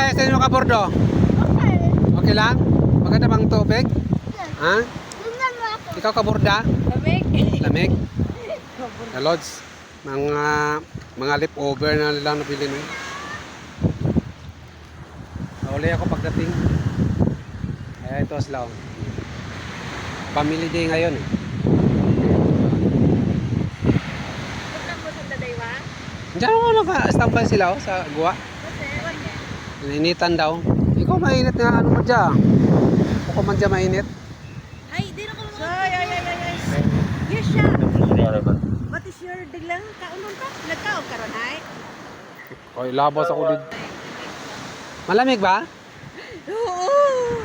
tayo sa inyo kabordo? Okay. Okay lang? Maganda bang tubig? Ha? Tingnan mo ako. Ikaw kaborda? Lamig. Lamig? Kalods, mga leftover na nilang nabili mo. Nauli ako pagdating. Ay, ito sila. Family day ngayon eh. Tingnan mo sa dadaywa. Diyan ako naka-standby sila oh, sa guwa. Nainitan daw. Ikaw mainit nga ano mo dyan. Ako man dyan mainit. Ay, di na ko mga. Ay. Yes, siya. What is your diglang kaunon ka? Nagkaog ka ron, ay? Oy, labas ako dito. Malamig ba? Oo.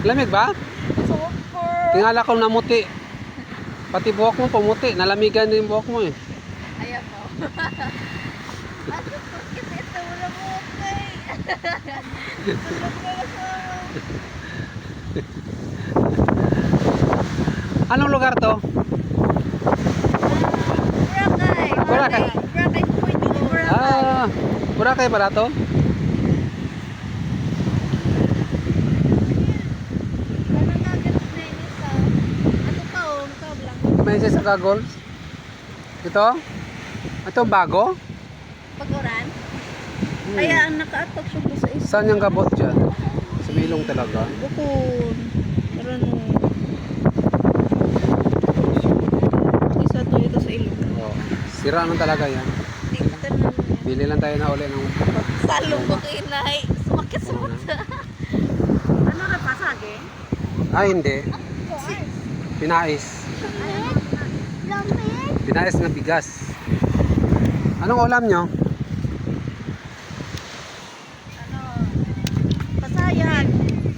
Malamig ba? Super. Tingala ko namuti. Pati buhok mo pumuti. Nalamigan din yung buhok mo eh. Ayan mo. At bakit ito wala mo okay? Tulog na lang sa... Anong lugar to? Boracay. Boracay. Boracay. Pwede Boracay. Boracay pala to? Ano nga ganit na yun sa... Ano pa o? Kablang. May isa sa goggles. Ito? Ito bago? Paguran? Kaya ang nakaatok siya po sa isa. Saan yung gabot dyan? Sa milong talaga. Bukod. Pero no. Isa to ito sa ilong. Oh, sira naman talaga yan. Dito na. Bili lang tayo na uli ng... Salong ko kinay. Sumakit sa mata. Ano na pasage? Ah, hindi. Pinais. Pinais na bigas. Anong ulam nyo? Ano? Pasayan.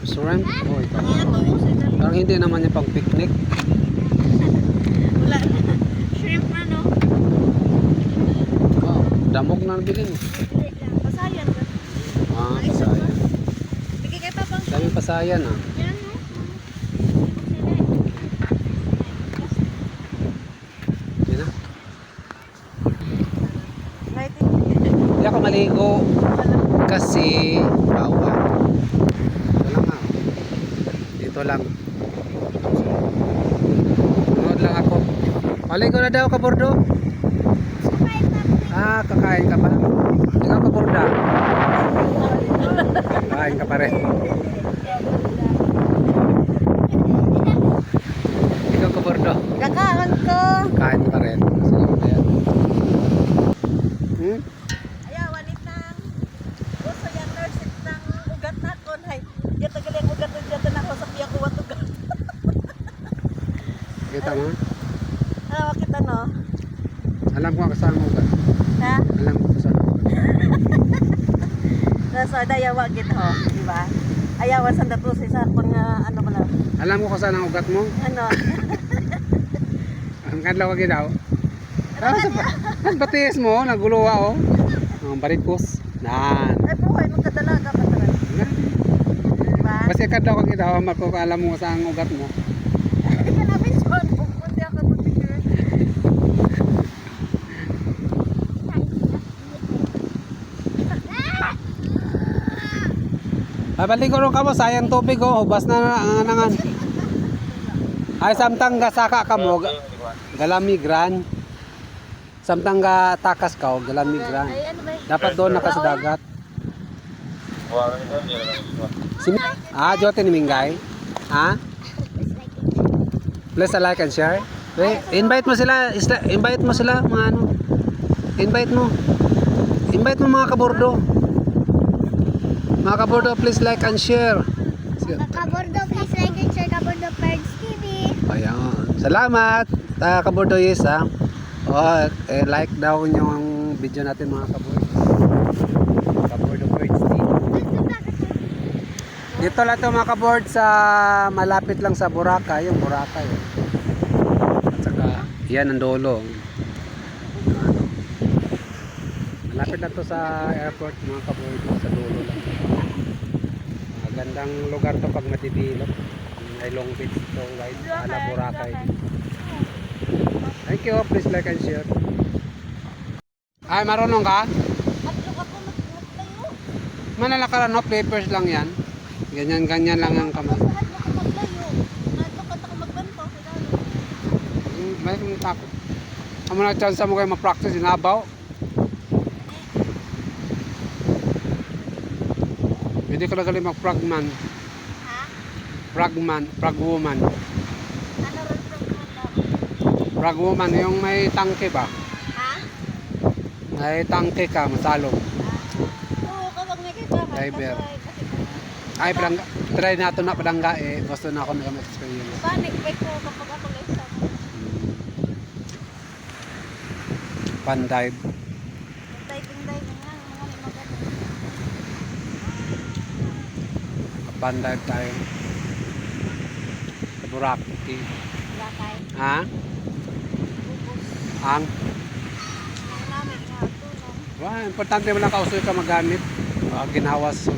Shrimp? Oh, ito. Ang ina to yung sa ito. Parang hindi naman yung pang picnic. Wala na. Shrimp na no? Oh, damog na nabili mo. Pasayan ka. Ah, pasayan. Bigay kay papang Daming pasayan ah. yan no? Yan na. Right. Hindi ako maligo kasi bawal. Ito lang ah. Dito lang. Nood lang ako. Maligo na daw kabordo. Ah, kakain ka pa. Ikaw kaborda. Kain ka pa rin. Ikaw kabordo. Kakaon ko. Kain pa rin. Salamat yan. Hmm? Ayaw, walit nang gusto yan nurse ng ugat na kon. Hay, yato galing ugat na dyan na ako sa piya ko wat ugat. Kita mo? Ano, kita no? Alam ko ang kasama mo ba? Ha? Alam ko kasama mo ba? Nasa dayawa git ho, di ba? Ayaw, san dato sa kon nga ano pala. Alam ko kung saan ang ugat mo? Ano? Ang kadlaw ka daw. Ang batis mo, naguluwa oh. Ang barikos. Nan. Ay buhay magkadalaga pa talaga. Di ba? Kasi kadlaw ka daw, alam mo kung saan ang ugat mo. Hindi ka namin son, pupunti ako mag-picture. Babalik ko rin ka mo, sayang tubig oh. Hubas na ang anangan. Ay, samtang gasaka ka mo, galamigran. Samtang ga takas ka, galamigran. Ay ano ba? Dapat doon naka sa dagat. Jote ni Mingay. Ha? Please like and share. Invite mo sila, invite mo sila mga ano. Invite mo. Invite mo mga kabordo. Mga kabordo, please like and share. Kabordo, please like and share Kabordo Perds TV. Ayan. Salamat. Kabordo yes ha. Like daw yung video natin mga kabordo. Kabordo Birds TV. Dito lang to mga kabordo sa malapit lang sa Boracay, yung Boracay. At saka yan ang dolo. Malapit lang to sa airport mga kabordo, sa dulo lang. Magandang lugar to pag madibilog. May Long Beach to guys, ala Boracay. Thank you, please like and share. Ay, marunong ka? At yung ako magtayo. Manalakaran, no? Papers lang yan. Ganyan lang ang kamay. Lahat mo ako maglayo. Natukot ako magbanto. May kong takot. Amo na chance mo kayo ma-practice inabaw. Hindi ka nagaling mag-fragman. Ha? Fragwoman. Ano rin from Fragwoman, yung may tangke ba? Ha? May tangke ka, masalong. Oo, kapag may kaibahan. Driver. Ay, palangga. Try nato na palangga eh. Gusto na ako na-experience. Panic bike ko kapag ako lesson. Pan-dive. Diving nga. Mga may magano. Pan-dive tayo. Sa Boracay. Lakay. Ha? Bubos. Ang? Ang namin nga. Tulong. Importante mo lang kausoy ka magamit. Ginawa sa